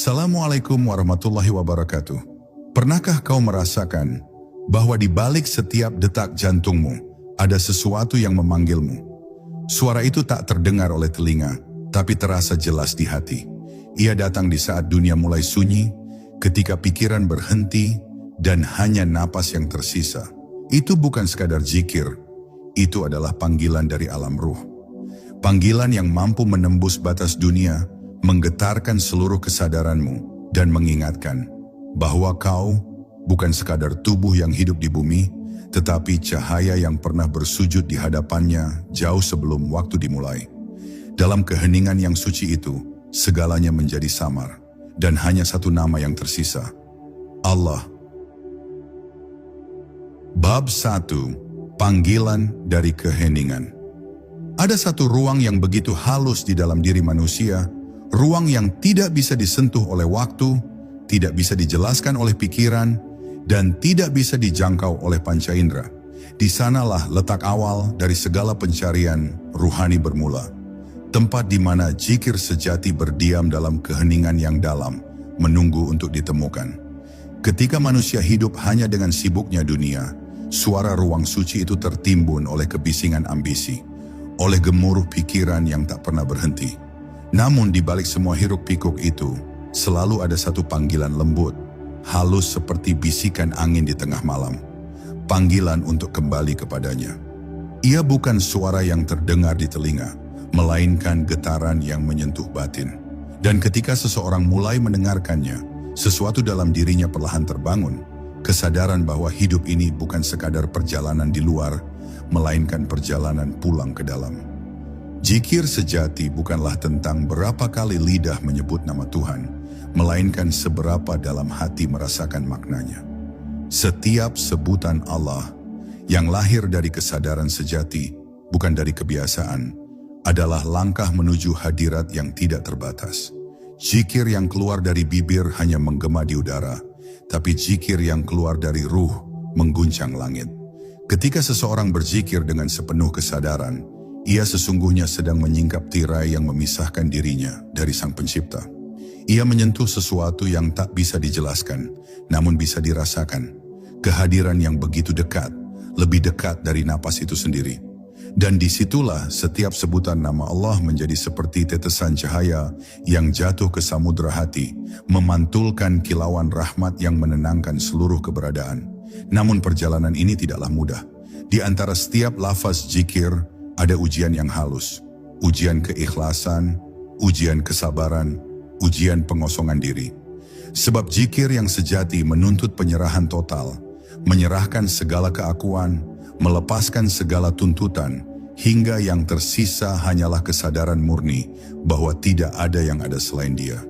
Assalamualaikum warahmatullahi wabarakatuh. Pernahkah kau merasakan bahwa di balik setiap detak jantungmu ada sesuatu yang memanggilmu? Suara itu tak terdengar oleh telinga, tapi terasa jelas di hati. Ia datang di saat dunia mulai sunyi, ketika pikiran berhenti dan hanya napas yang tersisa. Itu bukan sekadar zikir, itu adalah panggilan dari alam ruh. Panggilan yang mampu menembus batas dunia, menggetarkan seluruh kesadaranmu dan mengingatkan bahwa kau bukan sekadar tubuh yang hidup di bumi, tetapi cahaya yang pernah bersujud di hadapannya jauh sebelum waktu dimulai. Dalam keheningan yang suci itu, segalanya menjadi samar dan hanya satu nama yang tersisa, Allah. Bab 1. Panggilan dari keheningan. Ada satu ruang yang begitu halus di dalam diri manusia, ruang yang tidak bisa disentuh oleh waktu, tidak bisa dijelaskan oleh pikiran, dan tidak bisa dijangkau oleh panca indera. Di sanalah letak awal dari segala pencarian ruhani bermula. Tempat di mana zikir sejati berdiam dalam keheningan yang dalam, menunggu untuk ditemukan. Ketika manusia hidup hanya dengan sibuknya dunia, suara ruang suci itu tertimbun oleh kebisingan ambisi, oleh gemuruh pikiran yang tak pernah berhenti. Namun di balik semua hiruk pikuk itu, selalu ada satu panggilan lembut, halus seperti bisikan angin di tengah malam. Panggilan untuk kembali kepadanya. Ia bukan suara yang terdengar di telinga, melainkan getaran yang menyentuh batin. Dan ketika seseorang mulai mendengarkannya, sesuatu dalam dirinya perlahan terbangun, kesadaran bahwa hidup ini bukan sekadar perjalanan di luar, melainkan perjalanan pulang ke dalam. Zikir sejati bukanlah tentang berapa kali lidah menyebut nama Tuhan, melainkan seberapa dalam hati merasakan maknanya. Setiap sebutan Allah yang lahir dari kesadaran sejati, bukan dari kebiasaan, adalah langkah menuju hadirat yang tidak terbatas. Zikir yang keluar dari bibir hanya menggema di udara, tapi zikir yang keluar dari ruh mengguncang langit. Ketika seseorang berzikir dengan sepenuh kesadaran, ia sesungguhnya sedang menyingkap tirai yang memisahkan dirinya dari Sang Pencipta. Ia menyentuh sesuatu yang tak bisa dijelaskan, namun bisa dirasakan. Kehadiran yang begitu dekat, lebih dekat dari napas itu sendiri. Dan disitulah setiap sebutan nama Allah menjadi seperti tetesan cahaya yang jatuh ke samudera hati, memantulkan kilauan rahmat yang menenangkan seluruh keberadaan. Namun perjalanan ini tidaklah mudah. Di antara setiap lafaz zikir, ada ujian yang halus, ujian keikhlasan, ujian kesabaran, ujian pengosongan diri. Sebab zikir yang sejati menuntut penyerahan total, menyerahkan segala keakuan, melepaskan segala tuntutan, hingga yang tersisa hanyalah kesadaran murni bahwa tidak ada yang ada selain Dia.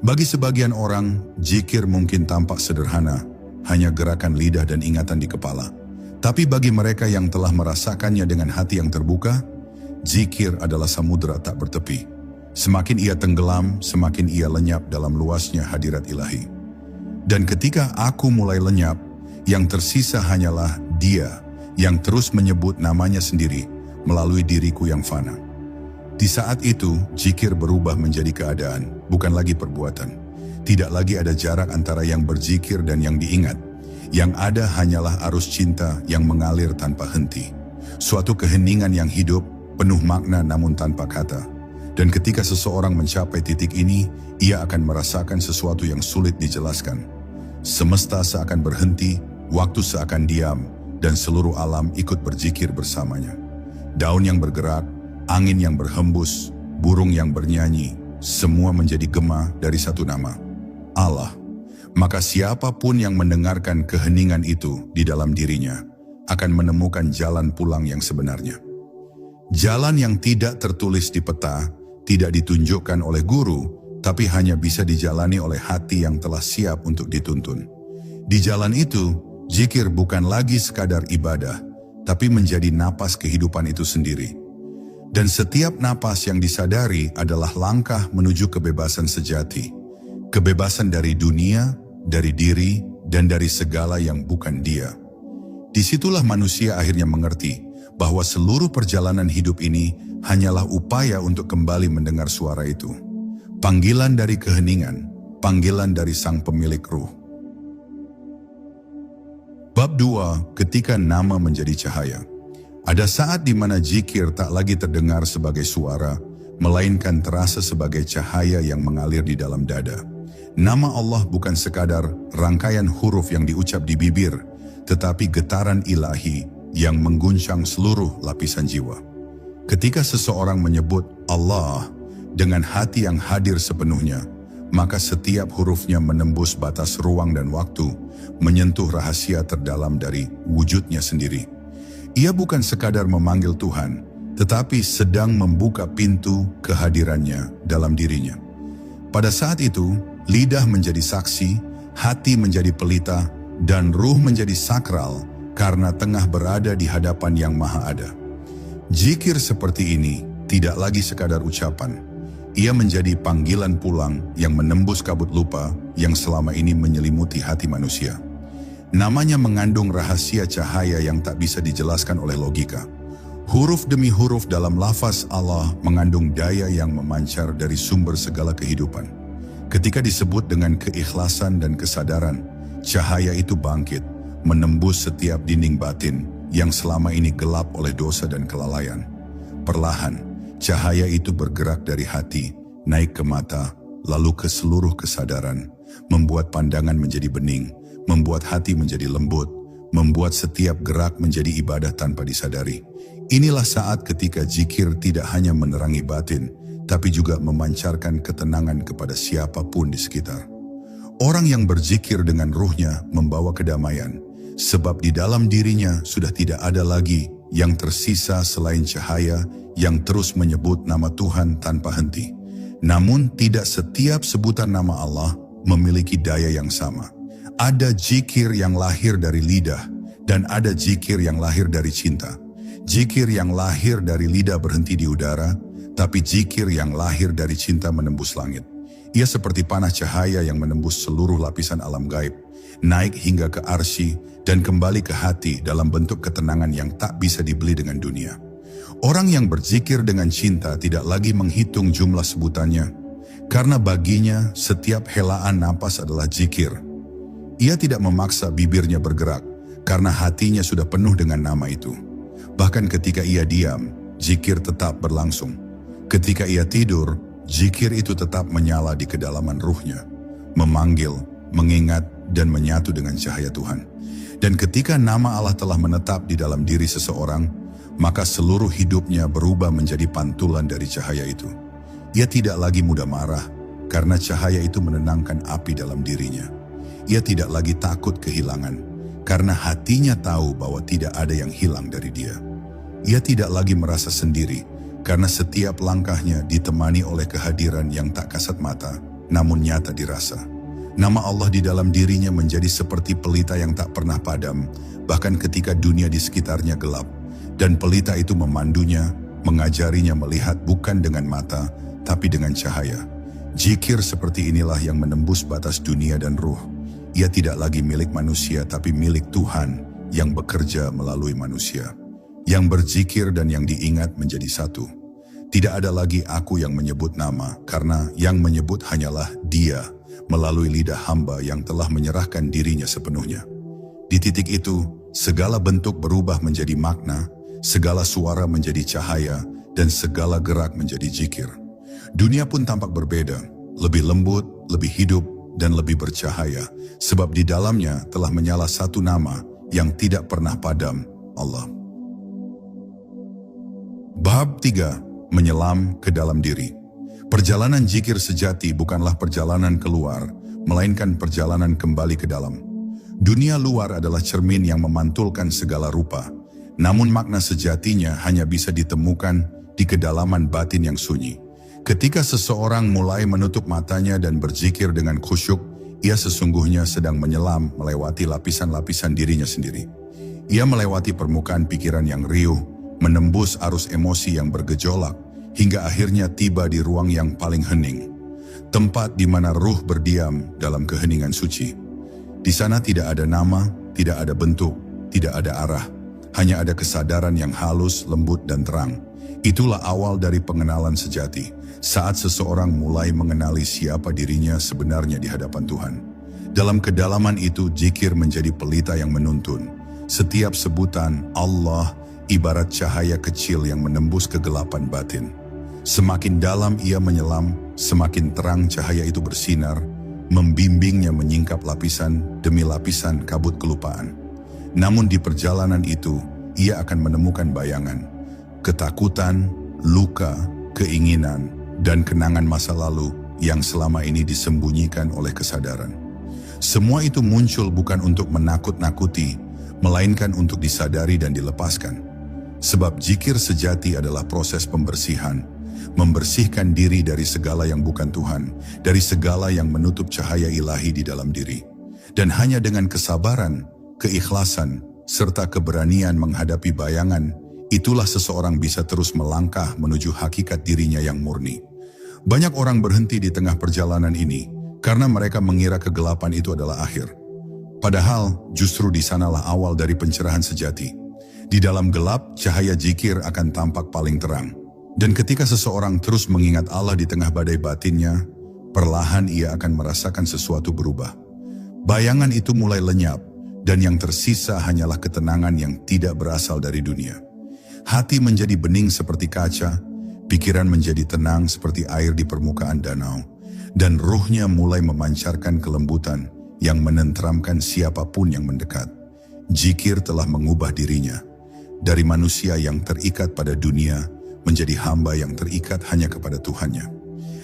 Bagi sebagian orang, zikir mungkin tampak sederhana, hanya gerakan lidah dan ingatan di kepala. Tapi bagi mereka yang telah merasakannya dengan hati yang terbuka, zikir adalah samudera tak bertepi. Semakin ia tenggelam, semakin ia lenyap dalam luasnya hadirat ilahi. Dan ketika aku mulai lenyap, yang tersisa hanyalah Dia yang terus menyebut namanya sendiri melalui diriku yang fana. Di saat itu, zikir berubah menjadi keadaan, bukan lagi perbuatan. Tidak lagi ada jarak antara yang berzikir dan yang diingat. Yang ada hanyalah arus cinta yang mengalir tanpa henti. Suatu keheningan yang hidup, penuh makna namun tanpa kata. Dan ketika seseorang mencapai titik ini, ia akan merasakan sesuatu yang sulit dijelaskan. Semesta seakan berhenti, waktu seakan diam, dan seluruh alam ikut berzikir bersamanya. Daun yang bergerak, angin yang berhembus, burung yang bernyanyi, semua menjadi gema dari satu nama, Allah. Maka siapapun yang mendengarkan keheningan itu di dalam dirinya akan menemukan jalan pulang yang sebenarnya. Jalan yang tidak tertulis di peta, tidak ditunjukkan oleh guru, tapi hanya bisa dijalani oleh hati yang telah siap untuk dituntun. Di jalan itu, zikir bukan lagi sekadar ibadah, tapi menjadi napas kehidupan itu sendiri. Dan setiap napas yang disadari adalah langkah menuju kebebasan sejati. Kebebasan dari dunia, dari diri, dan dari segala yang bukan Dia. Disitulah manusia akhirnya mengerti bahwa seluruh perjalanan hidup ini hanyalah upaya untuk kembali mendengar suara itu. Panggilan dari keheningan, panggilan dari Sang Pemilik Ruh. Bab 2, ketika nama menjadi cahaya. Ada saat di mana zikir tak lagi terdengar sebagai suara, melainkan terasa sebagai cahaya yang mengalir di dalam dada. Nama Allah bukan sekadar rangkaian huruf yang diucap di bibir, tetapi getaran ilahi yang mengguncang seluruh lapisan jiwa. Ketika seseorang menyebut Allah dengan hati yang hadir sepenuhnya, maka setiap hurufnya menembus batas ruang dan waktu, menyentuh rahasia terdalam dari wujudnya sendiri. Ia bukan sekadar memanggil Tuhan, tetapi sedang membuka pintu kehadirannya dalam dirinya. Pada saat itu, lidah menjadi saksi, hati menjadi pelita, dan ruh menjadi sakral karena tengah berada di hadapan Yang Maha Ada. Zikir seperti ini tidak lagi sekadar ucapan. Ia menjadi panggilan pulang yang menembus kabut lupa yang selama ini menyelimuti hati manusia. Namanya mengandung rahasia cahaya yang tak bisa dijelaskan oleh logika. Huruf demi huruf dalam lafaz Allah mengandung daya yang memancar dari sumber segala kehidupan. Ketika disebut dengan keikhlasan dan kesadaran, cahaya itu bangkit, menembus setiap dinding batin yang selama ini gelap oleh dosa dan kelalaian. Perlahan, cahaya itu bergerak dari hati, naik ke mata, lalu ke seluruh kesadaran, membuat pandangan menjadi bening, membuat hati menjadi lembut, membuat setiap gerak menjadi ibadah tanpa disadari. Inilah saat ketika zikir tidak hanya menerangi batin, tapi juga memancarkan ketenangan kepada siapapun di sekitar. Orang yang berzikir dengan ruhnya membawa kedamaian, sebab di dalam dirinya sudah tidak ada lagi yang tersisa selain cahaya yang terus menyebut nama Tuhan tanpa henti. Namun tidak setiap sebutan nama Allah memiliki daya yang sama. Ada zikir yang lahir dari lidah dan ada zikir yang lahir dari cinta. Zikir yang lahir dari lidah berhenti di udara, tapi zikir yang lahir dari cinta menembus langit. Ia seperti panah cahaya yang menembus seluruh lapisan alam gaib, naik hingga ke arsy dan kembali ke hati dalam bentuk ketenangan yang tak bisa dibeli dengan dunia. Orang yang berzikir dengan cinta tidak lagi menghitung jumlah sebutannya, karena baginya setiap helaan napas adalah zikir. Ia tidak memaksa bibirnya bergerak, karena hatinya sudah penuh dengan nama itu. Bahkan ketika ia diam, zikir tetap berlangsung. Ketika ia tidur, zikir itu tetap menyala di kedalaman ruhnya, memanggil, mengingat, dan menyatu dengan cahaya Tuhan. Dan ketika nama Allah telah menetap di dalam diri seseorang, maka seluruh hidupnya berubah menjadi pantulan dari cahaya itu. Ia tidak lagi mudah marah, karena cahaya itu menenangkan api dalam dirinya. Ia tidak lagi takut kehilangan, karena hatinya tahu bahwa tidak ada yang hilang dari dia. Ia tidak lagi merasa sendiri, karena setiap langkahnya ditemani oleh kehadiran yang tak kasat mata, namun nyata dirasa. Nama Allah di dalam dirinya menjadi seperti pelita yang tak pernah padam, bahkan ketika dunia di sekitarnya gelap. Dan pelita itu memandunya, mengajarinya melihat bukan dengan mata, tapi dengan cahaya. Zikir seperti inilah yang menembus batas dunia dan ruh. Ia tidak lagi milik manusia, tapi milik Tuhan yang bekerja melalui manusia. Yang berzikir dan yang diingat menjadi satu. Tidak ada lagi aku yang menyebut nama, karena yang menyebut hanyalah Dia, melalui lidah hamba yang telah menyerahkan dirinya sepenuhnya. Di titik itu, segala bentuk berubah menjadi makna, segala suara menjadi cahaya, dan segala gerak menjadi zikir. Dunia pun tampak berbeda, lebih lembut, lebih hidup, dan lebih bercahaya, sebab di dalamnya telah menyala satu nama yang tidak pernah padam, Allah. Bab 3. Menyelam ke dalam diri. Perjalanan zikir sejati bukanlah perjalanan keluar, melainkan perjalanan kembali ke dalam. Dunia luar adalah cermin yang memantulkan segala rupa, namun makna sejatinya hanya bisa ditemukan di kedalaman batin yang sunyi. Ketika seseorang mulai menutup matanya dan berzikir dengan khusyuk, ia sesungguhnya sedang menyelam melewati lapisan-lapisan dirinya sendiri. Ia melewati permukaan pikiran yang riuh, menembus arus emosi yang bergejolak, hingga akhirnya tiba di ruang yang paling hening, tempat di mana ruh berdiam dalam keheningan suci. Di sana tidak ada nama, tidak ada bentuk, tidak ada arah, hanya ada kesadaran yang halus, lembut, dan terang. Itulah awal dari pengenalan sejati, saat seseorang mulai mengenali siapa dirinya sebenarnya di hadapan Tuhan. Dalam kedalaman itu, zikir menjadi pelita yang menuntun. Setiap sebutan Allah ibarat cahaya kecil yang menembus kegelapan batin. Semakin dalam ia menyelam, semakin terang cahaya itu bersinar, membimbingnya menyingkap lapisan demi lapisan kabut kelupaan. Namun di perjalanan itu, ia akan menemukan bayangan, ketakutan, luka, keinginan, dan kenangan masa lalu yang selama ini disembunyikan oleh kesadaran. Semua itu muncul bukan untuk menakut-nakuti, melainkan untuk disadari dan dilepaskan. Sebab zikir sejati adalah proses pembersihan, membersihkan diri dari segala yang bukan Tuhan, dari segala yang menutup cahaya ilahi di dalam diri. Dan hanya dengan kesabaran, keikhlasan, serta keberanian menghadapi bayangan, itulah seseorang bisa terus melangkah menuju hakikat dirinya yang murni. Banyak orang berhenti di tengah perjalanan ini karena mereka mengira kegelapan itu adalah akhir. Padahal justru di sanalah awal dari pencerahan sejati. Di dalam gelap, cahaya zikir akan tampak paling terang. Dan ketika seseorang terus mengingat Allah di tengah badai batinnya, perlahan ia akan merasakan sesuatu berubah. Bayangan itu mulai lenyap, dan yang tersisa hanyalah ketenangan yang tidak berasal dari dunia. Hati menjadi bening seperti kaca, pikiran menjadi tenang seperti air di permukaan danau, dan ruhnya mulai memancarkan kelembutan yang menenteramkan siapapun yang mendekat. Zikir telah mengubah dirinya, dari manusia yang terikat pada dunia, menjadi hamba yang terikat hanya kepada Tuhannya.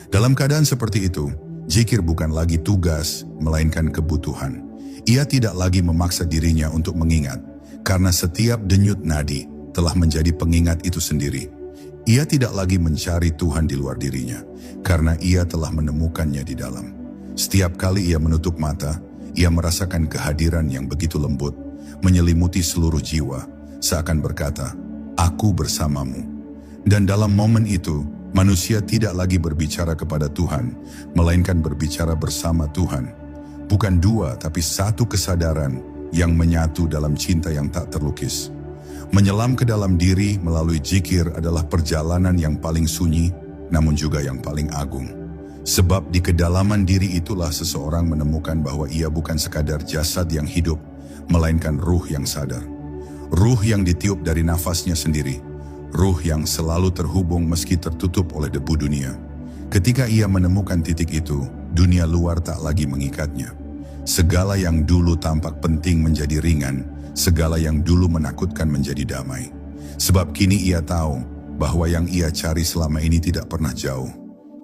Dalam keadaan seperti itu, zikir bukan lagi tugas, melainkan kebutuhan. Ia tidak lagi memaksa dirinya untuk mengingat, karena setiap denyut nadi telah menjadi pengingat itu sendiri. Ia tidak lagi mencari Tuhan di luar dirinya, karena ia telah menemukannya di dalam. Setiap kali ia menutup mata, ia merasakan kehadiran yang begitu lembut, menyelimuti seluruh jiwa, seakan berkata, "Aku bersamamu." Dan dalam momen itu, manusia tidak lagi berbicara kepada Tuhan, melainkan berbicara bersama Tuhan. Bukan dua, tapi satu kesadaran yang menyatu dalam cinta yang tak terlukis. Menyelam ke dalam diri melalui zikir adalah perjalanan yang paling sunyi, namun juga yang paling agung. Sebab di kedalaman diri itulah seseorang menemukan bahwa ia bukan sekadar jasad yang hidup, melainkan ruh yang sadar. Ruh yang ditiup dari nafasnya sendiri. Ruh yang selalu terhubung meski tertutup oleh debu dunia. Ketika ia menemukan titik itu, dunia luar tak lagi mengikatnya. Segala yang dulu tampak penting menjadi ringan, segala yang dulu menakutkan menjadi damai. Sebab kini ia tahu bahwa yang ia cari selama ini tidak pernah jauh.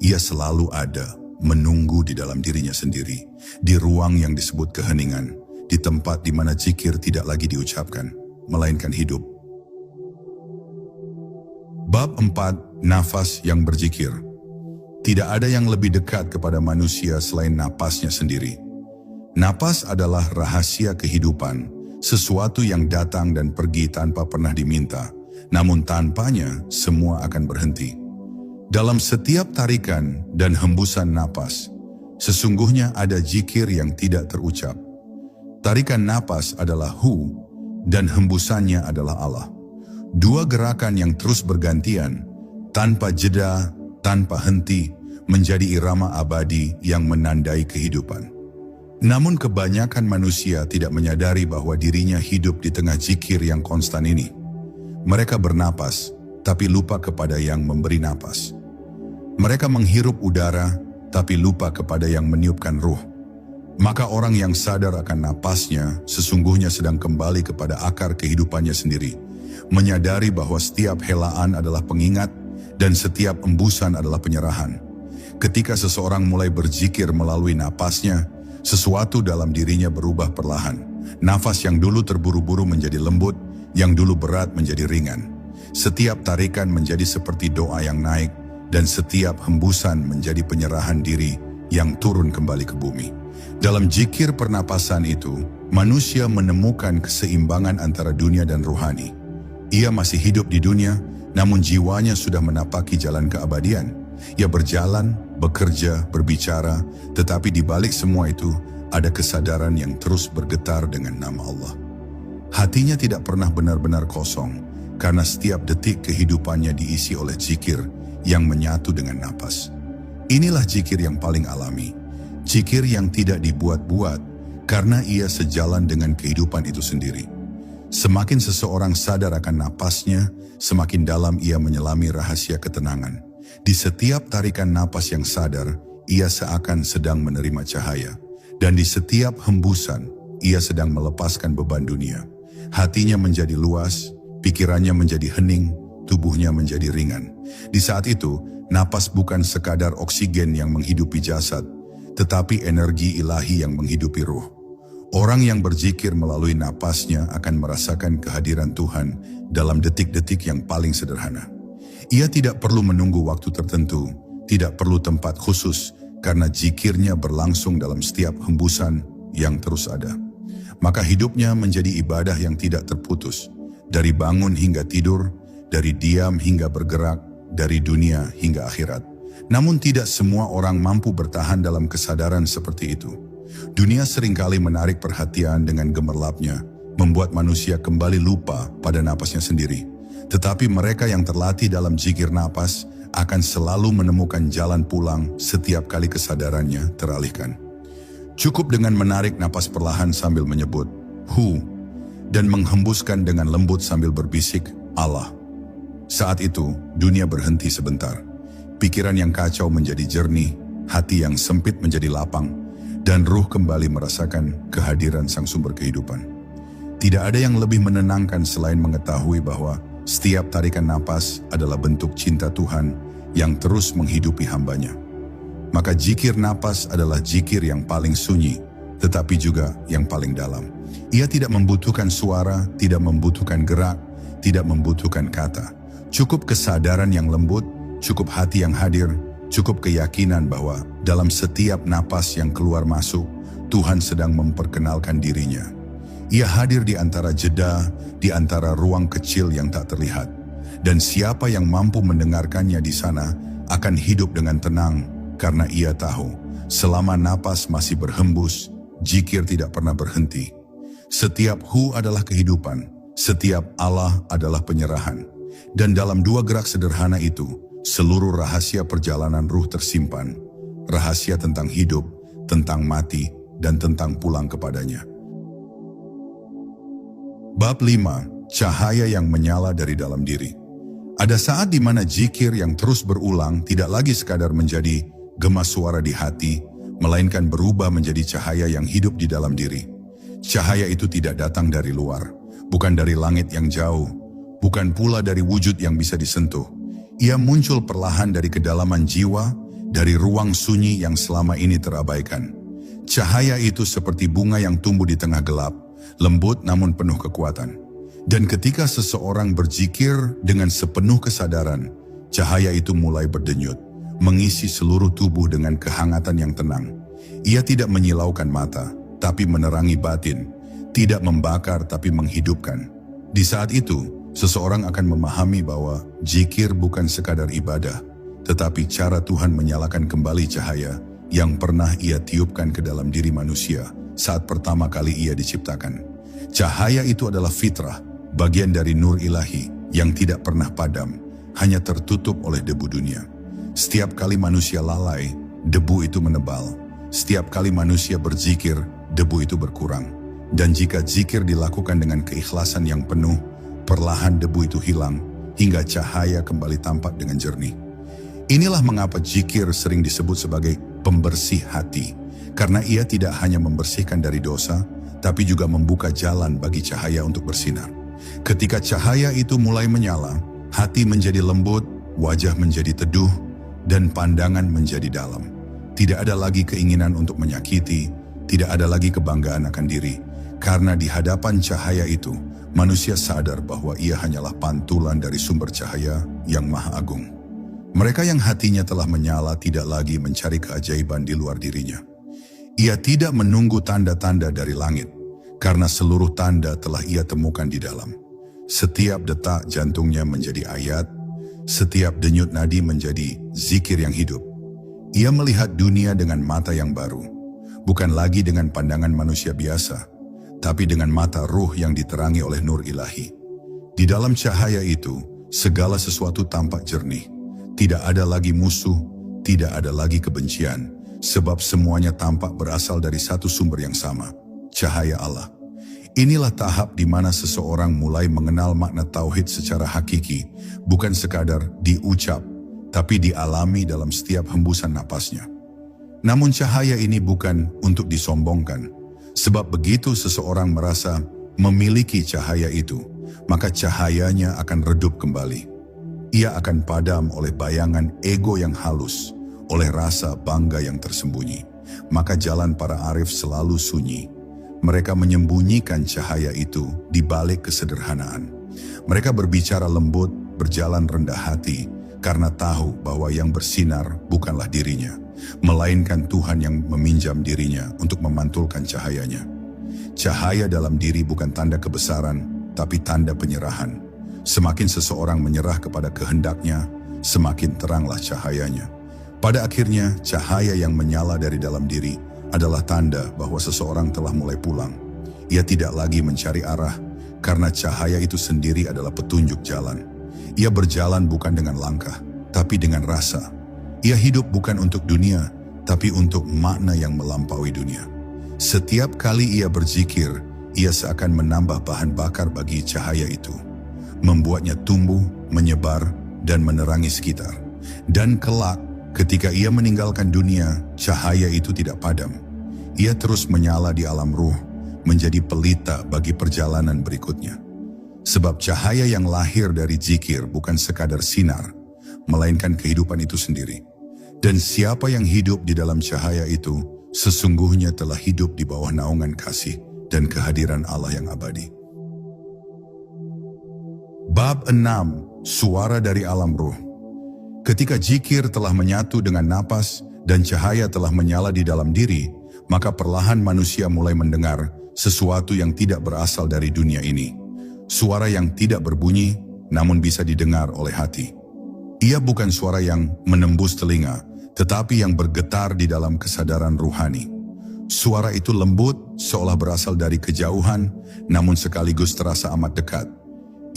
Ia selalu ada, menunggu di dalam dirinya sendiri, di ruang yang disebut keheningan, di tempat di mana zikir tidak lagi diucapkan, melainkan hidup. Bab 4. Nafas yang berzikir. Tidak ada yang lebih dekat kepada manusia selain napasnya sendiri. Napas adalah rahasia kehidupan, sesuatu yang datang dan pergi tanpa pernah diminta, namun tanpanya semua akan berhenti. Dalam setiap tarikan dan hembusan napas, sesungguhnya ada zikir yang tidak terucap. Tarikan napas adalah Hu, dan hembusannya adalah Allah. Dua gerakan yang terus bergantian, tanpa jeda, tanpa henti, menjadi irama abadi yang menandai kehidupan. Namun kebanyakan manusia tidak menyadari bahwa dirinya hidup di tengah zikir yang konstan ini. Mereka bernapas, tapi lupa kepada yang memberi napas. Mereka menghirup udara, tapi lupa kepada yang meniupkan ruh. Maka orang yang sadar akan napasnya sesungguhnya sedang kembali kepada akar kehidupannya sendiri, menyadari bahwa setiap helaan adalah pengingat dan setiap embusan adalah penyerahan. Ketika seseorang mulai berzikir melalui napasnya, sesuatu dalam dirinya berubah perlahan. Nafas yang dulu terburu-buru menjadi lembut, yang dulu berat menjadi ringan. Setiap tarikan menjadi seperti doa yang naik, dan setiap hembusan menjadi penyerahan diri yang turun kembali ke bumi. Dalam zikir pernapasan itu, manusia menemukan keseimbangan antara dunia dan rohani. Ia masih hidup di dunia, namun jiwanya sudah menapaki jalan keabadian. Ia berjalan, bekerja, berbicara, tetapi di balik semua itu ada kesadaran yang terus bergetar dengan nama Allah. Hatinya tidak pernah benar-benar kosong, karena setiap detik kehidupannya diisi oleh zikir yang menyatu dengan napas. Inilah zikir yang paling alami, zikir yang tidak dibuat-buat karena ia sejalan dengan kehidupan itu sendiri. Semakin seseorang sadar akan napasnya, semakin dalam ia menyelami rahasia ketenangan. Di setiap tarikan napas yang sadar, ia seakan sedang menerima cahaya. Dan di setiap hembusan, ia sedang melepaskan beban dunia. Hatinya menjadi luas, pikirannya menjadi hening, tubuhnya menjadi ringan. Di saat itu, napas bukan sekadar oksigen yang menghidupi jasad, tetapi energi ilahi yang menghidupi ruh. Orang yang berzikir melalui napasnya akan merasakan kehadiran Tuhan dalam detik-detik yang paling sederhana. Ia tidak perlu menunggu waktu tertentu, tidak perlu tempat khusus, karena zikirnya berlangsung dalam setiap hembusan yang terus ada. Maka hidupnya menjadi ibadah yang tidak terputus, dari bangun hingga tidur, dari diam hingga bergerak, dari dunia hingga akhirat. Namun tidak semua orang mampu bertahan dalam kesadaran seperti itu. Dunia seringkali menarik perhatian dengan gemerlapnya, membuat manusia kembali lupa pada napasnya sendiri. Tetapi mereka yang terlatih dalam zikir napas akan selalu menemukan jalan pulang setiap kali kesadarannya teralihkan. Cukup dengan menarik napas perlahan sambil menyebut, Hu, dan menghembuskan dengan lembut sambil berbisik, Allah. Saat itu, dunia berhenti sebentar. Pikiran yang kacau menjadi jernih, hati yang sempit menjadi lapang, dan ruh kembali merasakan kehadiran sang sumber kehidupan. Tidak ada yang lebih menenangkan selain mengetahui bahwa setiap tarikan napas adalah bentuk cinta Tuhan yang terus menghidupi hambanya. Maka zikir napas adalah zikir yang paling sunyi, tetapi juga yang paling dalam. Ia tidak membutuhkan suara, tidak membutuhkan gerak, tidak membutuhkan kata. Cukup kesadaran yang lembut, cukup hati yang hadir, cukup keyakinan bahwa dalam setiap napas yang keluar masuk, Tuhan sedang memperkenalkan dirinya. Ia hadir di antara jeda, di antara ruang kecil yang tak terlihat. Dan siapa yang mampu mendengarkannya di sana akan hidup dengan tenang, karena ia tahu selama napas masih berhembus, zikir tidak pernah berhenti. Setiap hu adalah kehidupan, setiap Allah adalah penyerahan. Dan dalam dua gerak sederhana itu, seluruh rahasia perjalanan ruh tersimpan. Rahasia tentang hidup, tentang mati, dan tentang pulang kepadanya. Bab 5. Cahaya yang menyala dari dalam diri. Ada saat di mana zikir yang terus berulang tidak lagi sekadar menjadi gema suara di hati, melainkan berubah menjadi cahaya yang hidup di dalam diri. Cahaya itu tidak datang dari luar, bukan dari langit yang jauh, bukan pula dari wujud yang bisa disentuh. Ia muncul perlahan dari kedalaman jiwa, dari ruang sunyi yang selama ini terabaikan. Cahaya itu seperti bunga yang tumbuh di tengah gelap, lembut namun penuh kekuatan. Dan ketika seseorang berzikir dengan sepenuh kesadaran, cahaya itu mulai berdenyut, mengisi seluruh tubuh dengan kehangatan yang tenang. Ia tidak menyilaukan mata, tapi menerangi batin, tidak membakar tapi menghidupkan. Di saat itu, seseorang akan memahami bahwa zikir bukan sekadar ibadah, tetapi cara Tuhan menyalakan kembali cahaya yang pernah ia tiupkan ke dalam diri manusia saat pertama kali ia diciptakan. Cahaya itu adalah fitrah, bagian dari nur ilahi yang tidak pernah padam, hanya tertutup oleh debu dunia. Setiap kali manusia lalai, debu itu menebal. Setiap kali manusia berzikir, debu itu berkurang. Dan jika zikir dilakukan dengan keikhlasan yang penuh, perlahan debu itu hilang, hingga cahaya kembali tampak dengan jernih. Inilah mengapa zikir sering disebut sebagai pembersih hati, karena ia tidak hanya membersihkan dari dosa, tapi juga membuka jalan bagi cahaya untuk bersinar. Ketika cahaya itu mulai menyala, hati menjadi lembut, wajah menjadi teduh, dan pandangan menjadi dalam. Tidak ada lagi keinginan untuk menyakiti, tidak ada lagi kebanggaan akan diri, karena di hadapan cahaya itu, manusia sadar bahwa ia hanyalah pantulan dari sumber cahaya yang maha agung. Mereka yang hatinya telah menyala tidak lagi mencari keajaiban di luar dirinya. Ia tidak menunggu tanda-tanda dari langit, karena seluruh tanda telah ia temukan di dalam. Setiap detak jantungnya menjadi ayat, setiap denyut nadi menjadi zikir yang hidup. Ia melihat dunia dengan mata yang baru, bukan lagi dengan pandangan manusia biasa, tapi dengan mata ruh yang diterangi oleh nur ilahi. Di dalam cahaya itu, segala sesuatu tampak jernih. Tidak ada lagi musuh, tidak ada lagi kebencian, sebab semuanya tampak berasal dari satu sumber yang sama, cahaya Allah. Inilah tahap di mana seseorang mulai mengenal makna tauhid secara hakiki, bukan sekadar diucap, tapi dialami dalam setiap hembusan napasnya. Namun cahaya ini bukan untuk disombongkan, sebab begitu seseorang merasa memiliki cahaya itu, maka cahayanya akan redup kembali. Ia akan padam oleh bayangan ego yang halus, oleh rasa bangga yang tersembunyi. Maka jalan para arif selalu sunyi. Mereka menyembunyikan cahaya itu di balik kesederhanaan. Mereka berbicara lembut, berjalan rendah hati, karena tahu bahwa yang bersinar bukanlah dirinya, melainkan Tuhan yang meminjam dirinya untuk memantulkan cahayanya. Cahaya dalam diri bukan tanda kebesaran, tapi tanda penyerahan. Semakin seseorang menyerah kepada kehendaknya, semakin teranglah cahayanya. Pada akhirnya, cahaya yang menyala dari dalam diri adalah tanda bahwa seseorang telah mulai pulang. Ia tidak lagi mencari arah, karena cahaya itu sendiri adalah petunjuk jalan. Ia berjalan bukan dengan langkah, tapi dengan rasa. Ia hidup bukan untuk dunia, tapi untuk makna yang melampaui dunia. Setiap kali ia berzikir, ia seakan menambah bahan bakar bagi cahaya itu, membuatnya tumbuh, menyebar, dan menerangi sekitar. Dan kelak, ketika ia meninggalkan dunia, cahaya itu tidak padam. Ia terus menyala di alam ruh, menjadi pelita bagi perjalanan berikutnya. Sebab cahaya yang lahir dari zikir bukan sekadar sinar, melainkan kehidupan itu sendiri. Dan siapa yang hidup di dalam cahaya itu, sesungguhnya telah hidup di bawah naungan kasih dan kehadiran Allah yang abadi. Bab 6. Suara dari alam ruh. Ketika zikir telah menyatu dengan napas dan cahaya telah menyala di dalam diri, maka perlahan manusia mulai mendengar sesuatu yang tidak berasal dari dunia ini. Suara yang tidak berbunyi, namun bisa didengar oleh hati. Ia bukan suara yang menembus telinga, tetapi yang bergetar di dalam kesadaran ruhani. Suara itu lembut, seolah berasal dari kejauhan, namun sekaligus terasa amat dekat.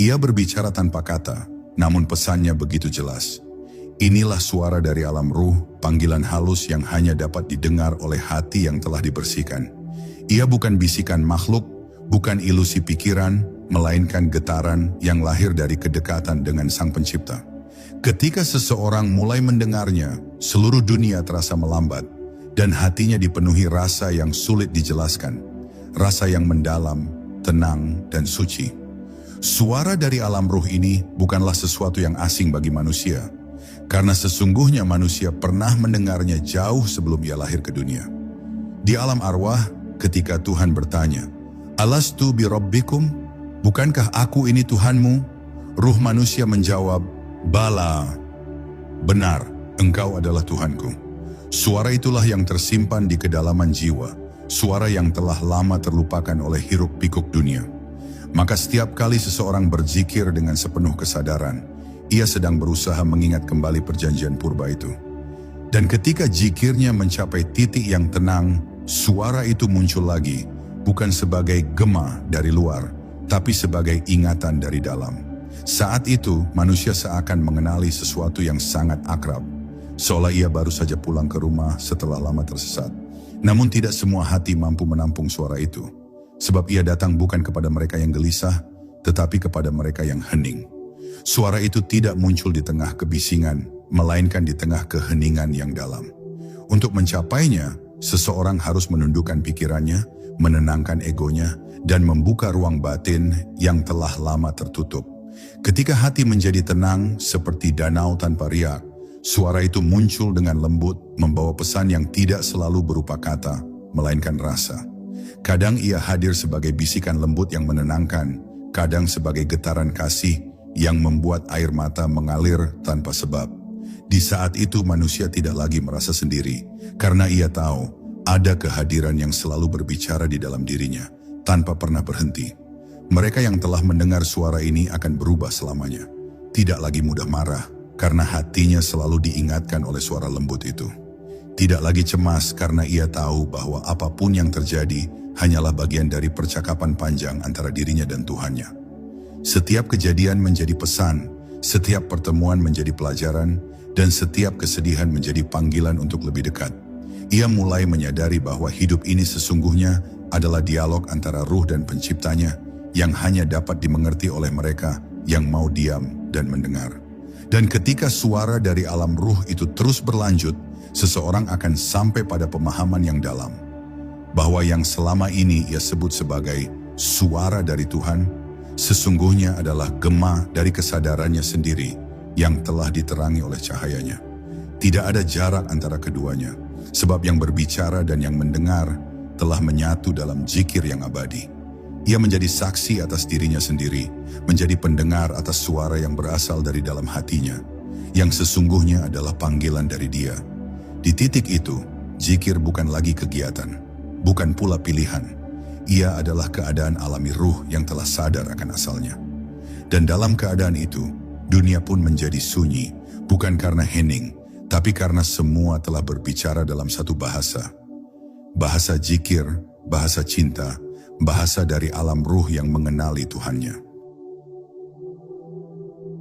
Ia berbicara tanpa kata, namun pesannya begitu jelas. Inilah suara dari alam ruh, panggilan halus yang hanya dapat didengar oleh hati yang telah dibersihkan. Ia bukan bisikan makhluk, bukan ilusi pikiran, melainkan getaran yang lahir dari kedekatan dengan Sang Pencipta. Ketika seseorang mulai mendengarnya, seluruh dunia terasa melambat, dan hatinya dipenuhi rasa yang sulit dijelaskan, rasa yang mendalam, tenang, dan suci. Suara dari alam ruh ini bukanlah sesuatu yang asing bagi manusia, karena sesungguhnya manusia pernah mendengarnya jauh sebelum ia lahir ke dunia. Di alam arwah, ketika Tuhan bertanya, "Alastu bi rabbikum?" Bukankah aku ini Tuhanmu? Ruh manusia menjawab, "Bala." Benar, engkau adalah Tuhanku. Suara itulah yang tersimpan di kedalaman jiwa, suara yang telah lama terlupakan oleh hiruk pikuk dunia. Maka setiap kali seseorang berzikir dengan sepenuh kesadaran, ia sedang berusaha mengingat kembali perjanjian purba itu. Dan ketika zikirnya mencapai titik yang tenang, suara itu muncul lagi, bukan sebagai gema dari luar, tapi sebagai ingatan dari dalam. Saat itu, manusia seakan mengenali sesuatu yang sangat akrab, seolah ia baru saja pulang ke rumah setelah lama tersesat. Namun tidak semua hati mampu menampung suara itu, sebab ia datang bukan kepada mereka yang gelisah, tetapi kepada mereka yang hening. Suara itu tidak muncul di tengah kebisingan, melainkan di tengah keheningan yang dalam. Untuk mencapainya, seseorang harus menundukkan pikirannya, menenangkan egonya, dan membuka ruang batin yang telah lama tertutup. Ketika hati menjadi tenang seperti danau tanpa riak, suara itu muncul dengan lembut, membawa pesan yang tidak selalu berupa kata, melainkan rasa. Kadang ia hadir sebagai bisikan lembut yang menenangkan, kadang sebagai getaran kasih yang membuat air mata mengalir tanpa sebab. Di saat itu manusia tidak lagi merasa sendiri, karena ia tahu ada kehadiran yang selalu berbicara di dalam dirinya, tanpa pernah berhenti. Mereka yang telah mendengar suara ini akan berubah selamanya. Tidak lagi mudah marah, karena hatinya selalu diingatkan oleh suara lembut itu. Tidak lagi cemas, karena ia tahu bahwa apapun yang terjadi hanyalah bagian dari percakapan panjang antara dirinya dan Tuhannya. Setiap kejadian menjadi pesan, setiap pertemuan menjadi pelajaran, dan setiap kesedihan menjadi panggilan untuk lebih dekat. Ia mulai menyadari bahwa hidup ini sesungguhnya adalah dialog antara ruh dan penciptanya yang hanya dapat dimengerti oleh mereka yang mau diam dan mendengar. Dan ketika suara dari alam ruh itu terus berlanjut, seseorang akan sampai pada pemahaman yang dalam, bahwa yang selama ini ia sebut sebagai suara dari Tuhan, sesungguhnya adalah gema dari kesadarannya sendiri yang telah diterangi oleh cahayanya. Tidak ada jarak antara keduanya, sebab yang berbicara dan yang mendengar telah menyatu dalam zikir yang abadi. Ia menjadi saksi atas dirinya sendiri, menjadi pendengar atas suara yang berasal dari dalam hatinya, yang sesungguhnya adalah panggilan dari Dia. Di titik itu, zikir bukan lagi kegiatan, bukan pula pilihan. Ia adalah keadaan alami ruh yang telah sadar akan asalnya. Dan dalam keadaan itu, dunia pun menjadi sunyi, bukan karena hening, tapi karena semua telah berbicara dalam satu bahasa. Bahasa zikir, bahasa cinta, bahasa dari alam ruh yang mengenali Tuhannya.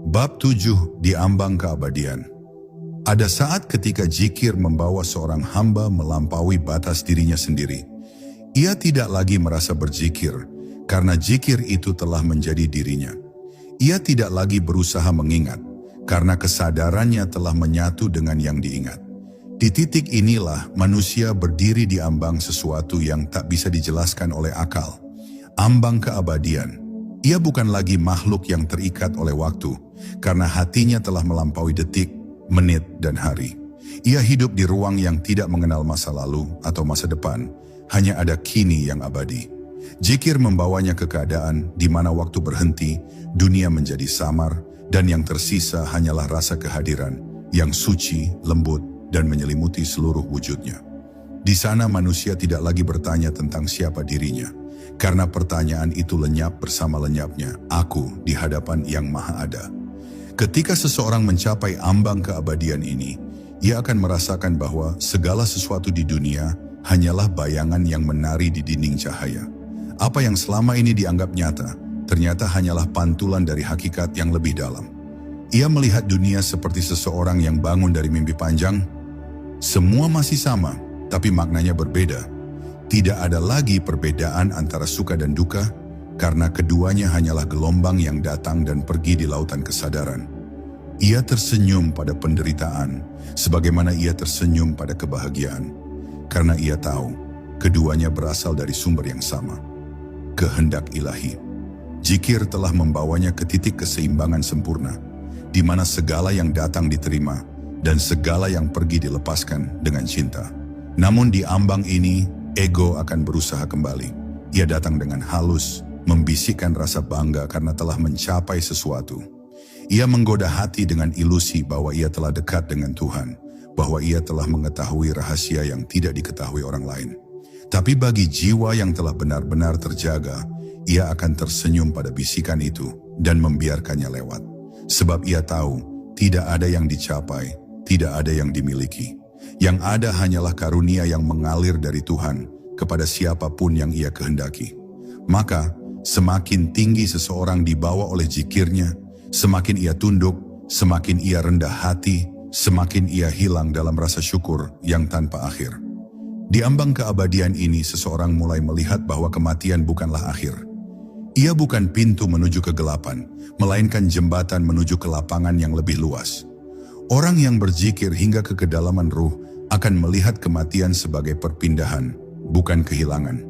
Bab 7, Diambang Keabadian. Ada saat ketika zikir membawa seorang hamba melampaui batas dirinya sendiri. Ia tidak lagi merasa berzikir, karena zikir itu telah menjadi dirinya. Ia tidak lagi berusaha mengingat, karena kesadarannya telah menyatu dengan yang diingat. Di titik inilah manusia berdiri di ambang sesuatu yang tak bisa dijelaskan oleh akal. Ambang keabadian. Ia bukan lagi makhluk yang terikat oleh waktu, karena hatinya telah melampaui detik, menit, dan hari. Ia hidup di ruang yang tidak mengenal masa lalu atau masa depan, hanya ada kini yang abadi. Zikir membawanya ke keadaan di mana waktu berhenti, dunia menjadi samar, dan yang tersisa hanyalah rasa kehadiran yang suci, lembut, dan menyelimuti seluruh wujudnya. Di sana manusia tidak lagi bertanya tentang siapa dirinya, karena pertanyaan itu lenyap bersama lenyapnya aku di hadapan yang maha ada. Ketika seseorang mencapai ambang keabadian ini, ia akan merasakan bahwa segala sesuatu di dunia hanyalah bayangan yang menari di dinding cahaya. Apa yang selama ini dianggap nyata, ternyata hanyalah pantulan dari hakikat yang lebih dalam. Ia melihat dunia seperti seseorang yang bangun dari mimpi panjang. Semua masih sama, tapi maknanya berbeda. Tidak ada lagi perbedaan antara suka dan duka, karena keduanya hanyalah gelombang yang datang dan pergi di lautan kesadaran. Ia tersenyum pada penderitaan, sebagaimana ia tersenyum pada kebahagiaan, karena ia tahu keduanya berasal dari sumber yang sama, kehendak ilahi. Zikir telah membawanya ke titik keseimbangan sempurna, di mana segala yang datang diterima, dan segala yang pergi dilepaskan dengan cinta. Namun di ambang ini, ego akan berusaha kembali. Ia datang dengan halus, membisikkan rasa bangga karena telah mencapai sesuatu. Ia menggoda hati dengan ilusi bahwa ia telah dekat dengan Tuhan, bahwa ia telah mengetahui rahasia yang tidak diketahui orang lain. Tapi bagi jiwa yang telah benar-benar terjaga, ia akan tersenyum pada bisikan itu dan membiarkannya lewat. Sebab ia tahu, tidak ada yang dicapai, tidak ada yang dimiliki. Yang ada hanyalah karunia yang mengalir dari Tuhan kepada siapapun yang ia kehendaki. Maka, semakin tinggi seseorang dibawa oleh zikirnya, semakin ia tunduk, semakin ia rendah hati, semakin ia hilang dalam rasa syukur yang tanpa akhir. Di ambang keabadian ini, seseorang mulai melihat bahwa kematian bukanlah akhir. Ia bukan pintu menuju kegelapan, melainkan jembatan menuju ke lapangan yang lebih luas. Orang yang berzikir hingga ke kedalaman ruh akan melihat kematian sebagai perpindahan, bukan kehilangan.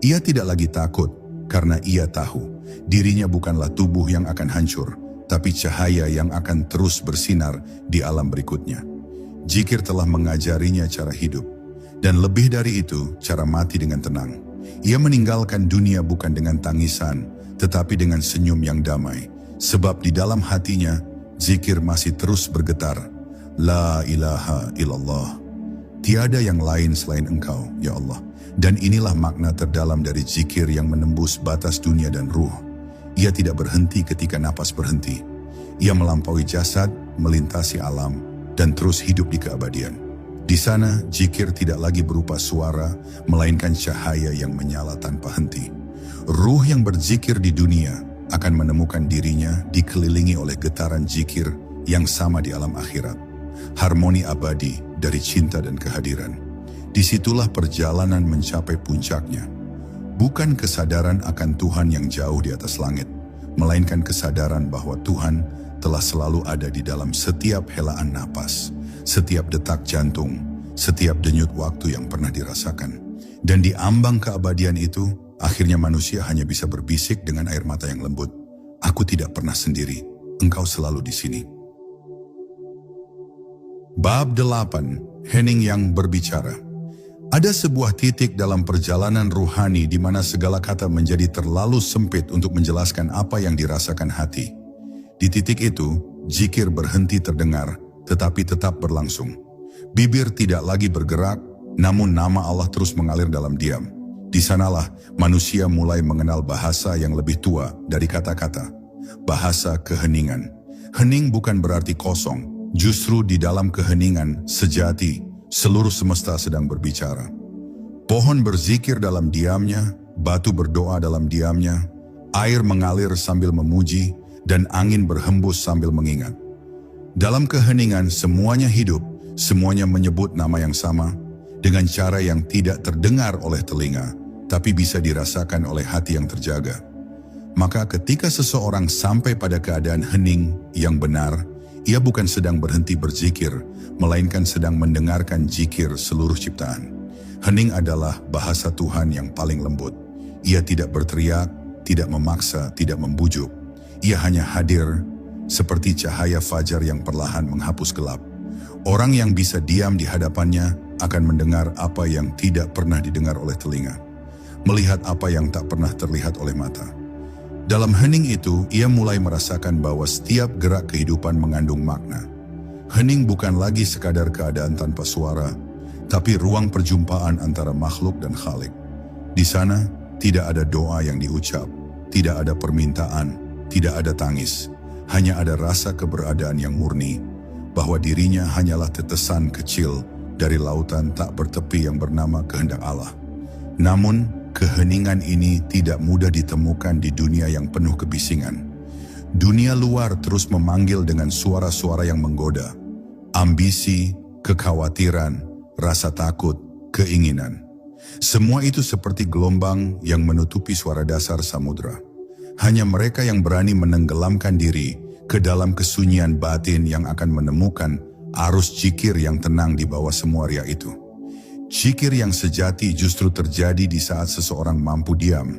Ia tidak lagi takut, karena ia tahu dirinya bukanlah tubuh yang akan hancur, tapi cahaya yang akan terus bersinar di alam berikutnya. Zikir telah mengajarinya cara hidup, dan lebih dari itu, cara mati dengan tenang. Ia meninggalkan dunia bukan dengan tangisan, tetapi dengan senyum yang damai, sebab di dalam hatinya, zikir masih terus bergetar. La ilaha illallah. Tiada yang lain selain Engkau, ya Allah. Dan inilah makna terdalam dari zikir yang menembus batas dunia dan ruh. Ia tidak berhenti ketika napas berhenti. Ia melampaui jasad, melintasi alam, dan terus hidup di keabadian. Di sana, zikir tidak lagi berupa suara, melainkan cahaya yang menyala tanpa henti. Ruh yang berzikir di dunia akan menemukan dirinya dikelilingi oleh getaran zikir yang sama di alam akhirat. Harmoni abadi dari cinta dan kehadiran. Disitulah perjalanan mencapai puncaknya. Bukan kesadaran akan Tuhan yang jauh di atas langit, melainkan kesadaran bahwa Tuhan telah selalu ada di dalam setiap helaan napas, setiap detak jantung, setiap denyut waktu yang pernah dirasakan. Dan di ambang keabadian itu, akhirnya manusia hanya bisa berbisik dengan air mata yang lembut, "Aku tidak pernah sendiri, engkau selalu di sini." Bab 8, Henning yang berbicara. Ada sebuah titik dalam perjalanan ruhani di mana segala kata menjadi terlalu sempit untuk menjelaskan apa yang dirasakan hati. Di titik itu, zikir berhenti terdengar, tetapi tetap berlangsung. Bibir tidak lagi bergerak, namun nama Allah terus mengalir dalam diam. Di sanalah manusia mulai mengenal bahasa yang lebih tua dari kata-kata. Bahasa keheningan. Hening bukan berarti kosong, justru di dalam keheningan sejati, seluruh semesta sedang berbicara. Pohon berzikir dalam diamnya, batu berdoa dalam diamnya, air mengalir sambil memuji, dan angin berhembus sambil mengingat. Dalam keheningan semuanya hidup, semuanya menyebut nama yang sama, dengan cara yang tidak terdengar oleh telinga, tapi bisa dirasakan oleh hati yang terjaga. Maka ketika seseorang sampai pada keadaan hening yang benar, ia bukan sedang berhenti berzikir, melainkan sedang mendengarkan zikir seluruh ciptaan. Hening adalah bahasa Tuhan yang paling lembut. Ia tidak berteriak, tidak memaksa, tidak membujuk. Ia hanya hadir, seperti cahaya fajar yang perlahan menghapus gelap. Orang yang bisa diam di hadapannya akan mendengar apa yang tidak pernah didengar oleh telinga, melihat apa yang tak pernah terlihat oleh mata. Dalam hening itu, ia mulai merasakan bahwa setiap gerak kehidupan mengandung makna. Hening bukan lagi sekadar keadaan tanpa suara, tapi ruang perjumpaan antara makhluk dan Khalik. Di sana, tidak ada doa yang diucap, tidak ada permintaan, tidak ada tangis, hanya ada rasa keberadaan yang murni, bahwa dirinya hanyalah tetesan kecil dari lautan tak bertepi yang bernama kehendak Allah. Namun, keheningan ini tidak mudah ditemukan di dunia yang penuh kebisingan. Dunia luar terus memanggil dengan suara-suara yang menggoda. Ambisi, kekhawatiran, rasa takut, keinginan. Semua itu seperti gelombang yang menutupi suara dasar samudra. Hanya mereka yang berani menenggelamkan diri ke dalam kesunyian batin yang akan menemukan arus zikir yang tenang di bawah semua riak itu. Zikir yang sejati justru terjadi di saat seseorang mampu diam.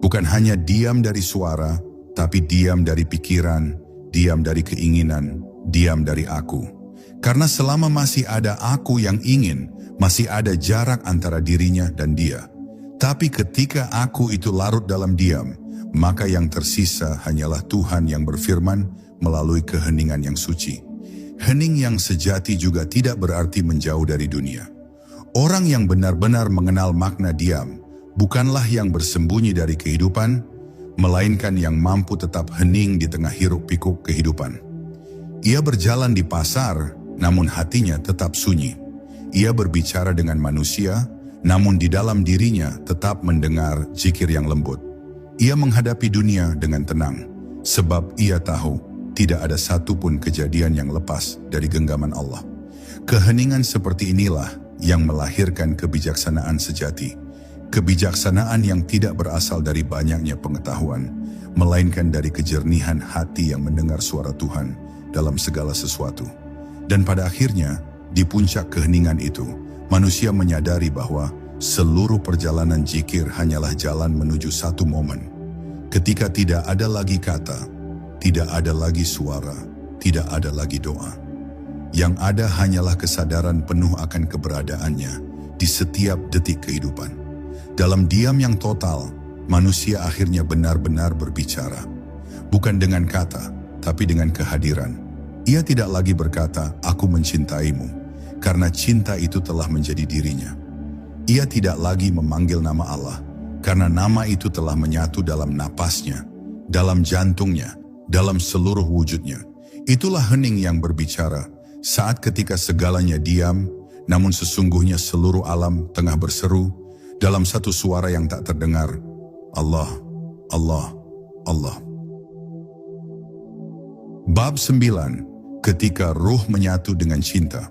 Bukan hanya diam dari suara, tapi diam dari pikiran, diam dari keinginan, diam dari aku. Karena selama masih ada aku yang ingin, masih ada jarak antara dirinya dan dia. Tapi ketika aku itu larut dalam diam, maka yang tersisa hanyalah Tuhan yang berfirman melalui keheningan yang suci. Hening yang sejati juga tidak berarti menjauh dari dunia. Orang yang benar-benar mengenal makna diam, bukanlah yang bersembunyi dari kehidupan, melainkan yang mampu tetap hening di tengah hiruk-pikuk kehidupan. Ia berjalan di pasar, namun hatinya tetap sunyi. Ia berbicara dengan manusia, namun di dalam dirinya tetap mendengar zikir yang lembut. Ia menghadapi dunia dengan tenang, sebab ia tahu tidak ada satupun kejadian yang lepas dari genggaman Allah. Keheningan seperti inilah yang melahirkan kebijaksanaan sejati. Kebijaksanaan yang tidak berasal dari banyaknya pengetahuan, melainkan dari kejernihan hati yang mendengar suara Tuhan dalam segala sesuatu. Dan pada akhirnya, di puncak keheningan itu, manusia menyadari bahwa seluruh perjalanan zikir hanyalah jalan menuju satu momen. Ketika tidak ada lagi kata, tidak ada lagi suara, tidak ada lagi doa. Yang ada hanyalah kesadaran penuh akan keberadaannya di setiap detik kehidupan. Dalam diam yang total, manusia akhirnya benar-benar berbicara. Bukan dengan kata, tapi dengan kehadiran. Ia tidak lagi berkata, "Aku mencintaimu," karena cinta itu telah menjadi dirinya. Ia tidak lagi memanggil nama Allah, karena nama itu telah menyatu dalam napasnya, dalam jantungnya, dalam seluruh wujudnya. Itulah hening yang berbicara, saat ketika segalanya diam, namun sesungguhnya seluruh alam tengah berseru dalam satu suara yang tak terdengar, Allah, Allah, Allah. Bab 9. Ketika ruh menyatu dengan cinta.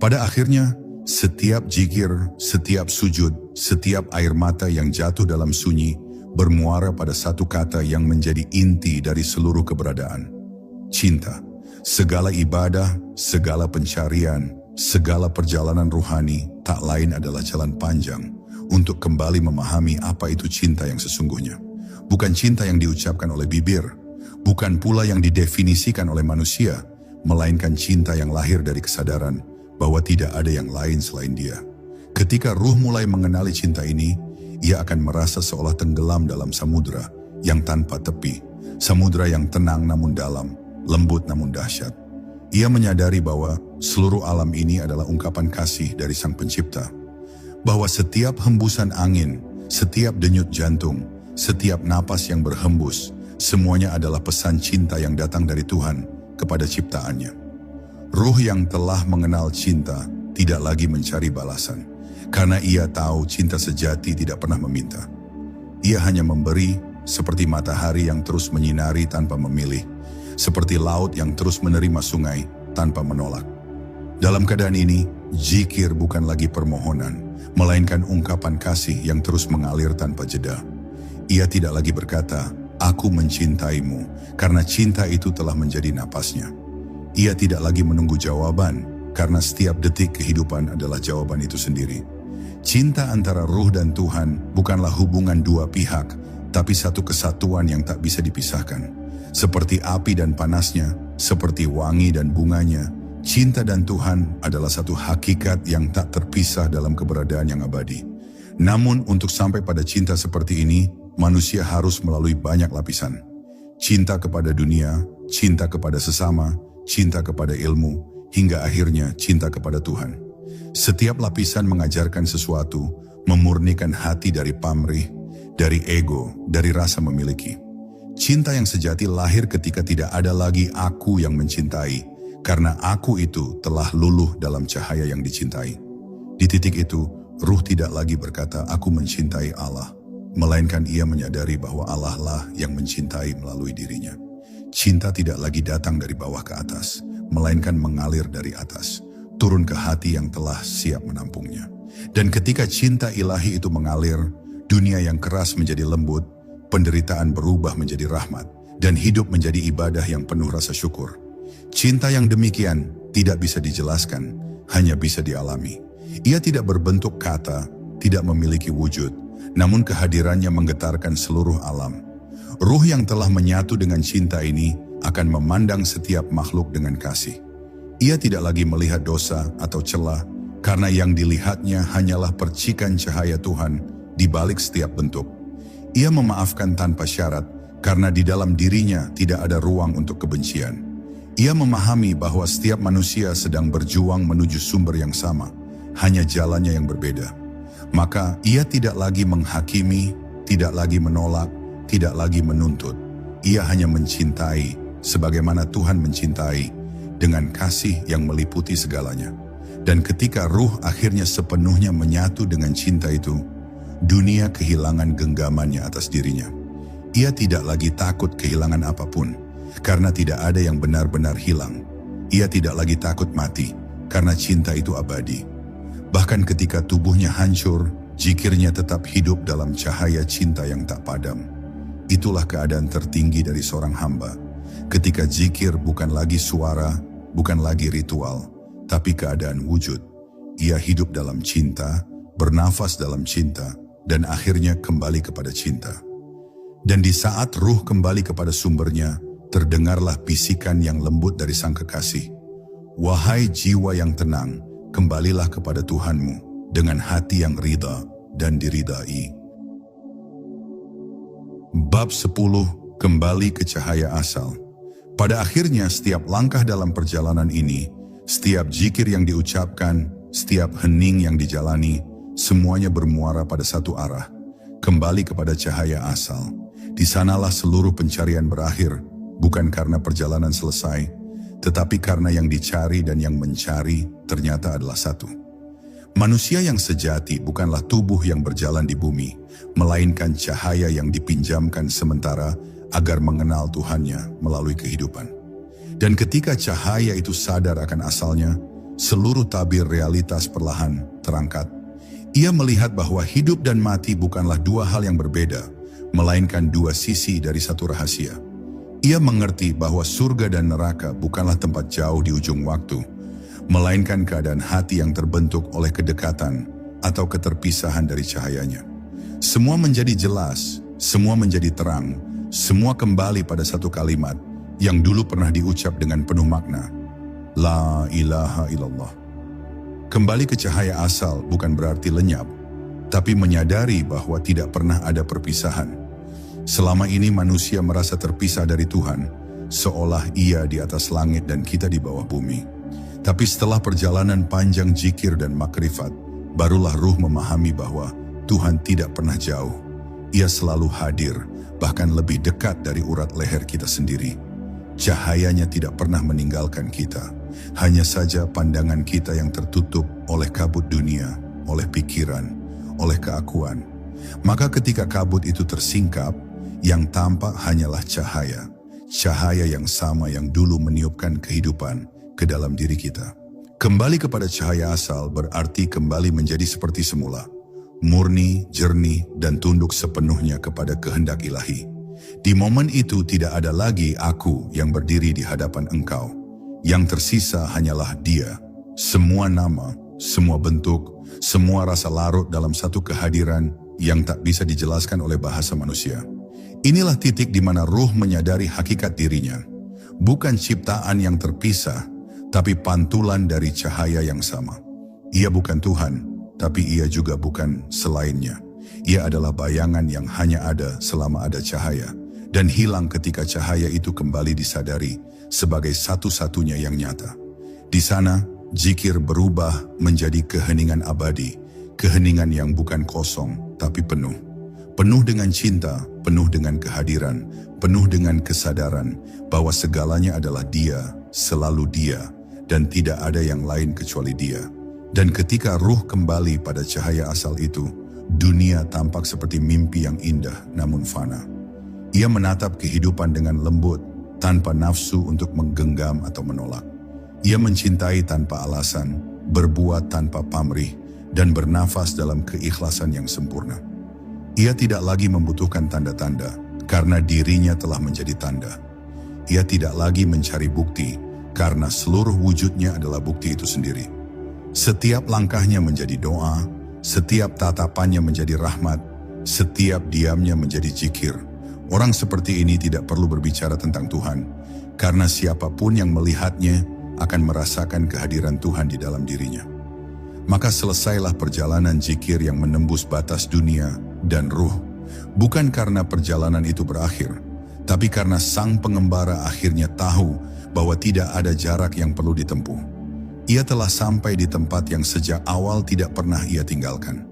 Pada akhirnya, setiap zikir, setiap sujud, setiap air mata yang jatuh dalam sunyi bermuara pada satu kata yang menjadi inti dari seluruh keberadaan. Cinta. Segala ibadah, segala pencarian, segala perjalanan ruhani tak lain adalah jalan panjang untuk kembali memahami apa itu cinta yang sesungguhnya. Bukan cinta yang diucapkan oleh bibir, bukan pula yang didefinisikan oleh manusia, melainkan cinta yang lahir dari kesadaran bahwa tidak ada yang lain selain Dia. Ketika ruh mulai mengenali cinta ini, ia akan merasa seolah tenggelam dalam samudera yang tanpa tepi, samudera yang tenang namun dalam, lembut namun dahsyat. Ia menyadari bahwa seluruh alam ini adalah ungkapan kasih dari Sang Pencipta, bahwa setiap hembusan angin, setiap denyut jantung, setiap napas yang berhembus, semuanya adalah pesan cinta yang datang dari Tuhan kepada ciptaannya. Ruh yang telah mengenal cinta tidak lagi mencari balasan, karena ia tahu cinta sejati tidak pernah meminta. Ia hanya memberi, seperti matahari yang terus menyinari tanpa memilih, seperti laut yang terus menerima sungai tanpa menolak. Dalam keadaan ini, zikir bukan lagi permohonan, melainkan ungkapan kasih yang terus mengalir tanpa jeda. Ia tidak lagi berkata, "Aku mencintaimu," karena cinta itu telah menjadi napasnya. Ia tidak lagi menunggu jawaban, karena setiap detik kehidupan adalah jawaban itu sendiri. Cinta antara ruh dan Tuhan bukanlah hubungan dua pihak, tapi satu kesatuan yang tak bisa dipisahkan. Seperti api dan panasnya, seperti wangi dan bunganya, cinta dan Tuhan adalah satu hakikat yang tak terpisah dalam keberadaan yang abadi. Namun untuk sampai pada cinta seperti ini, manusia harus melalui banyak lapisan. Cinta kepada dunia, cinta kepada sesama, cinta kepada ilmu, hingga akhirnya cinta kepada Tuhan. Setiap lapisan mengajarkan sesuatu, memurnikan hati dari pamrih, dari ego, dari rasa memiliki. Cinta yang sejati lahir ketika tidak ada lagi aku yang mencintai, karena aku itu telah luluh dalam cahaya yang dicintai. Di titik itu, ruh tidak lagi berkata, "Aku mencintai Allah," melainkan ia menyadari bahwa Allah lah yang mencintai melalui dirinya. Cinta tidak lagi datang dari bawah ke atas, melainkan mengalir dari atas, turun ke hati yang telah siap menampungnya. Dan ketika cinta ilahi itu mengalir, dunia yang keras menjadi lembut, penderitaan berubah menjadi rahmat, dan hidup menjadi ibadah yang penuh rasa syukur. Cinta yang demikian tidak bisa dijelaskan, hanya bisa dialami. Ia tidak berbentuk kata, tidak memiliki wujud, namun kehadirannya menggetarkan seluruh alam. Ruh yang telah menyatu dengan cinta ini akan memandang setiap makhluk dengan kasih. Ia tidak lagi melihat dosa atau celah, karena yang dilihatnya hanyalah percikan cahaya Tuhan di balik setiap bentuk. Ia memaafkan tanpa syarat, karena di dalam dirinya tidak ada ruang untuk kebencian. Ia memahami bahwa setiap manusia sedang berjuang menuju sumber yang sama, hanya jalannya yang berbeda. Maka ia tidak lagi menghakimi, tidak lagi menolak, tidak lagi menuntut. Ia hanya mencintai, sebagaimana Tuhan mencintai, dengan kasih yang meliputi segalanya. Dan ketika ruh akhirnya sepenuhnya menyatu dengan cinta itu, dunia kehilangan genggamannya atas dirinya. Ia tidak lagi takut kehilangan apapun, karena tidak ada yang benar-benar hilang. Ia tidak lagi takut mati, karena cinta itu abadi. Bahkan ketika tubuhnya hancur, zikirnya tetap hidup dalam cahaya cinta yang tak padam. Itulah keadaan tertinggi dari seorang hamba. Ketika zikir bukan lagi suara, bukan lagi ritual, tapi keadaan wujud. Ia hidup dalam cinta, bernafas dalam cinta, dan akhirnya kembali kepada cinta. Dan di saat ruh kembali kepada sumbernya, terdengarlah bisikan yang lembut dari Sang Kekasih. "Wahai jiwa yang tenang, kembalilah kepada Tuhanmu dengan hati yang ridha dan diridai." Bab 10. Kembali ke cahaya asal. Pada akhirnya setiap langkah dalam perjalanan ini, setiap zikir yang diucapkan, setiap hening yang dijalani, semuanya bermuara pada satu arah, kembali kepada cahaya asal. Di sanalah seluruh pencarian berakhir, bukan karena perjalanan selesai, tetapi karena yang dicari dan yang mencari ternyata adalah satu. Manusia yang sejati bukanlah tubuh yang berjalan di bumi, melainkan cahaya yang dipinjamkan sementara agar mengenal Tuhannya melalui kehidupan. Dan ketika cahaya itu sadar akan asalnya, seluruh tabir realitas perlahan terangkat. Ia melihat bahwa hidup dan mati bukanlah dua hal yang berbeda, melainkan dua sisi dari satu rahasia. Ia mengerti bahwa surga dan neraka bukanlah tempat jauh di ujung waktu, melainkan keadaan hati yang terbentuk oleh kedekatan atau keterpisahan dari cahayanya. Semua menjadi jelas, semua menjadi terang, semua kembali pada satu kalimat yang dulu pernah diucap dengan penuh makna. La ilaha illallah. Kembali ke cahaya asal bukan berarti lenyap, tapi menyadari bahwa tidak pernah ada perpisahan. Selama ini manusia merasa terpisah dari Tuhan, seolah ia di atas langit dan kita di bawah bumi. Tapi setelah perjalanan panjang zikir dan makrifat, barulah ruh memahami bahwa Tuhan tidak pernah jauh. Ia selalu hadir, bahkan lebih dekat dari urat leher kita sendiri. Cahayanya tidak pernah meninggalkan kita. Hanya saja pandangan kita yang tertutup oleh kabut dunia, oleh pikiran, oleh keakuan. Maka ketika kabut itu tersingkap, yang tampak hanyalah cahaya. Cahaya yang sama yang dulu meniupkan kehidupan ke dalam diri kita. Kembali kepada cahaya asal berarti kembali menjadi seperti semula. Murni, jernih, dan tunduk sepenuhnya kepada kehendak ilahi. Di momen itu tidak ada lagi aku yang berdiri di hadapan engkau. Yang tersisa hanyalah Dia. Semua nama, semua bentuk, semua rasa larut dalam satu kehadiran yang tak bisa dijelaskan oleh bahasa manusia. Inilah titik di mana ruh menyadari hakikat dirinya. Bukan ciptaan yang terpisah, tapi pantulan dari cahaya yang sama. Ia bukan Tuhan, tapi ia juga bukan selainnya. Ia adalah bayangan yang hanya ada selama ada cahaya, dan hilang ketika cahaya itu kembali disadari sebagai satu-satunya yang nyata. Di sana, zikir berubah menjadi keheningan abadi, keheningan yang bukan kosong, tapi penuh. Penuh dengan cinta, penuh dengan kehadiran, penuh dengan kesadaran bahwa segalanya adalah Dia, selalu Dia, dan tidak ada yang lain kecuali Dia. Dan ketika ruh kembali pada cahaya asal itu, dunia tampak seperti mimpi yang indah namun fana. Ia menatap kehidupan dengan lembut, tanpa nafsu untuk menggenggam atau menolak. Ia mencintai tanpa alasan, berbuat tanpa pamrih, dan bernafas dalam keikhlasan yang sempurna. Ia tidak lagi membutuhkan tanda-tanda, karena dirinya telah menjadi tanda. Ia tidak lagi mencari bukti, karena seluruh wujudnya adalah bukti itu sendiri. Setiap langkahnya menjadi doa, setiap tatapannya menjadi rahmat, setiap diamnya menjadi zikir. Orang seperti ini tidak perlu berbicara tentang Tuhan, karena siapapun yang melihatnya akan merasakan kehadiran Tuhan di dalam dirinya. Maka selesailah perjalanan zikir yang menembus batas dunia dan ruh, bukan karena perjalanan itu berakhir, tapi karena sang pengembara akhirnya tahu bahwa tidak ada jarak yang perlu ditempuh. Ia telah sampai di tempat yang sejak awal tidak pernah ia tinggalkan.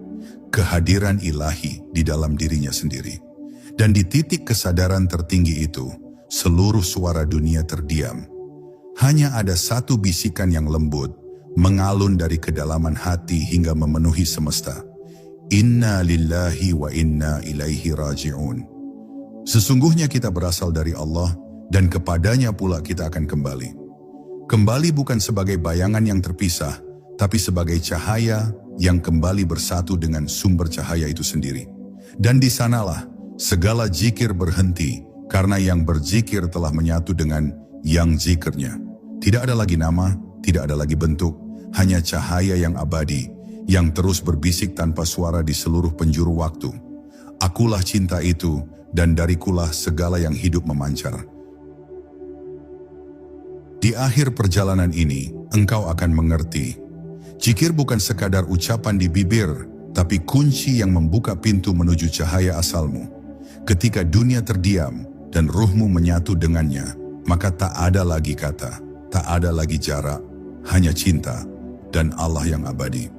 Kehadiran ilahi di dalam dirinya sendiri. Dan di titik kesadaran tertinggi itu, seluruh suara dunia terdiam. Hanya ada satu bisikan yang lembut, mengalun dari kedalaman hati hingga memenuhi semesta. Inna lillahi wa inna ilaihi raji'un. Sesungguhnya kita berasal dari Allah dan kepadanya pula kita akan kembali. Kembali bukan sebagai bayangan yang terpisah, tapi sebagai cahaya yang kembali bersatu dengan sumber cahaya itu sendiri. Dan di sanalah segala zikir berhenti, karena yang berzikir telah menyatu dengan yang zikirnya. Tidak ada lagi nama, tidak ada lagi bentuk, hanya cahaya yang abadi, yang terus berbisik tanpa suara di seluruh penjuru waktu. Akulah cinta itu, dan darikulah segala yang hidup memancar. Di akhir perjalanan ini, engkau akan mengerti. Zikir bukan sekadar ucapan di bibir, tapi kunci yang membuka pintu menuju cahaya asalmu. Ketika dunia terdiam dan ruhmu menyatu dengannya, maka tak ada lagi kata, tak ada lagi jarak, hanya cinta dan Allah yang abadi.